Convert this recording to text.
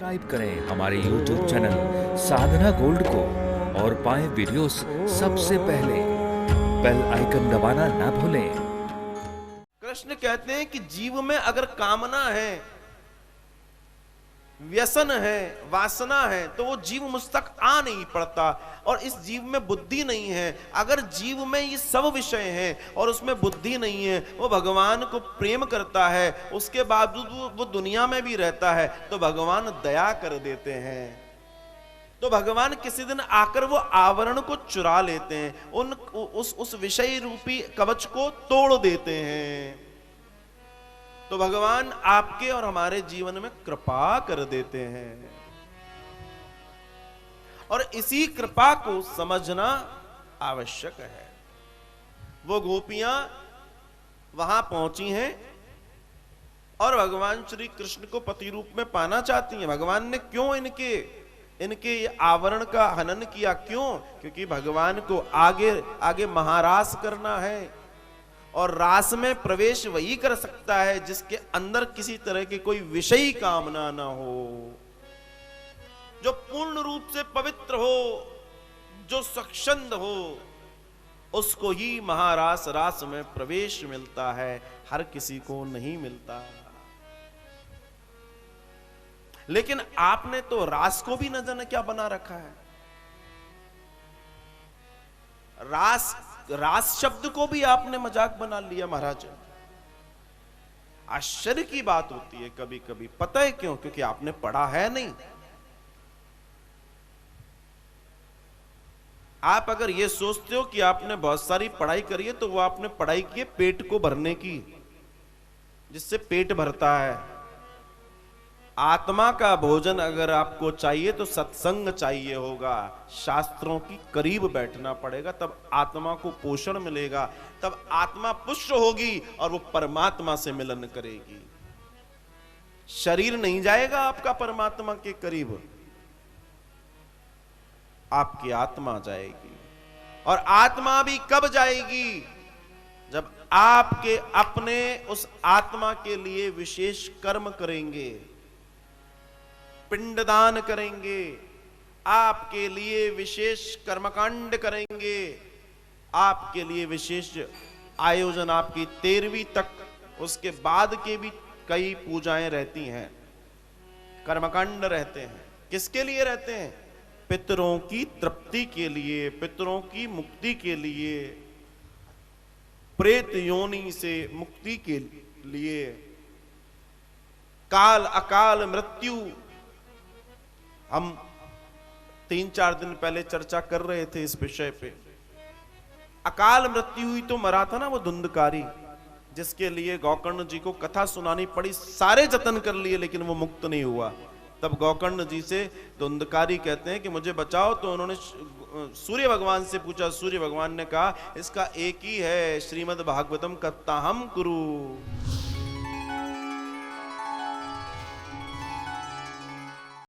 Subscribe करें हमारे YouTube channel साधना gold को और पाएं वीडियोस सबसे पहले। बेल आइकन दबाना ना भूलें। कृष्ण कहते हैं कि जीव में अगर कामना है, व्यसन है, वासना है, तो वो जीव मुझ तक आ नहीं पड़ता। और इस जीव में बुद्धि नहीं है। अगर जीव में ये सब विषय हैं और उसमें बुद्धि नहीं है, वो भगवान को प्रेम करता है, उसके बावजूद वो दुनिया में भी रहता है, तो भगवान दया कर देते हैं। तो भगवान किसी दिन आकर वो आवरण को चुरा लेते हैं, उस विषय रूपी कवच को तोड़ देते हैं। तो भगवान आपके और हमारे जीवन में कृपा कर देते हैं, और इसी कृपा को समझना आवश्यक है। वो गोपियां वहां पहुंची हैं और भगवान श्री कृष्ण को पति रूप में पाना चाहती हैं। भगवान ने क्यों इनके आवरण का हनन किया? क्यों? क्योंकि भगवान को आगे महारास करना है, और रास में प्रवेश वही कर सकता है जिसके अंदर किसी तरह की कोई विषयी कामना ना हो, जो पूर्ण रूप से पवित्र हो, जो स्वच्छंद हो, उसको ही महारास रास में प्रवेश मिलता है, हर किसी को नहीं मिलता। लेकिन आपने तो रास को भी न जाने क्या बना रखा है। रास शब्द को भी आपने मजाक बना लिया महाराज। आश्चर्य की बात होती है कभी कभी। पता है क्यों? क्योंकि आपने पढ़ा है नहीं। आप अगर ये सोचते हो कि आपने बहुत सारी पढ़ाई करी है, तो वो आपने पढ़ाई की है पेट को भरने की, जिससे पेट भरता है। आत्मा का भोजन अगर आपको चाहिए तो सत्संग चाहिए होगा, शास्त्रों की करीब बैठना पड़ेगा, तब आत्मा को पोषण मिलेगा, तब आत्मा पुष्ट होगी और वो परमात्मा से मिलन करेगी। शरीर नहीं जाएगा आपका परमात्मा के करीब, आपकी आत्मा जाएगी। और आत्मा भी कब जाएगी? जब आपके अपने उस आत्मा के लिए विशेष कर्म करेंगे, पिंडदान करेंगे, आपके लिए विशेष कर्मकांड करेंगे, आपके लिए विशेष आयोजन, आपकी 13वीं तक, उसके बाद के भी कई पूजाएं रहती हैं, कर्मकांड रहते हैं। किसके लिए रहते हैं? पितरों की तृप्ति के लिए, पितरों की मुक्ति के लिए, प्रेत योनि से मुक्ति के लिए। काल अकाल मृत्यु, हम 3-4 दिन पहले चर्चा कर रहे थे इस विषय पे। अकाल मृत्यु हुई तो मरा था ना वो धुंधकारी, जिसके लिए गोकर्ण जी को कथा सुनानी पड़ी। सारे जतन कर लिए लेकिन वो मुक्त नहीं हुआ। तब गोकर्ण जी से धुंधकारी कहते हैं कि मुझे बचाओ। तो उन्होंने सूर्य भगवान से पूछा। सूर्य भगवान ने कहा इसका एक ही है, श्रीमद् भागवतम कथाहम कुरु।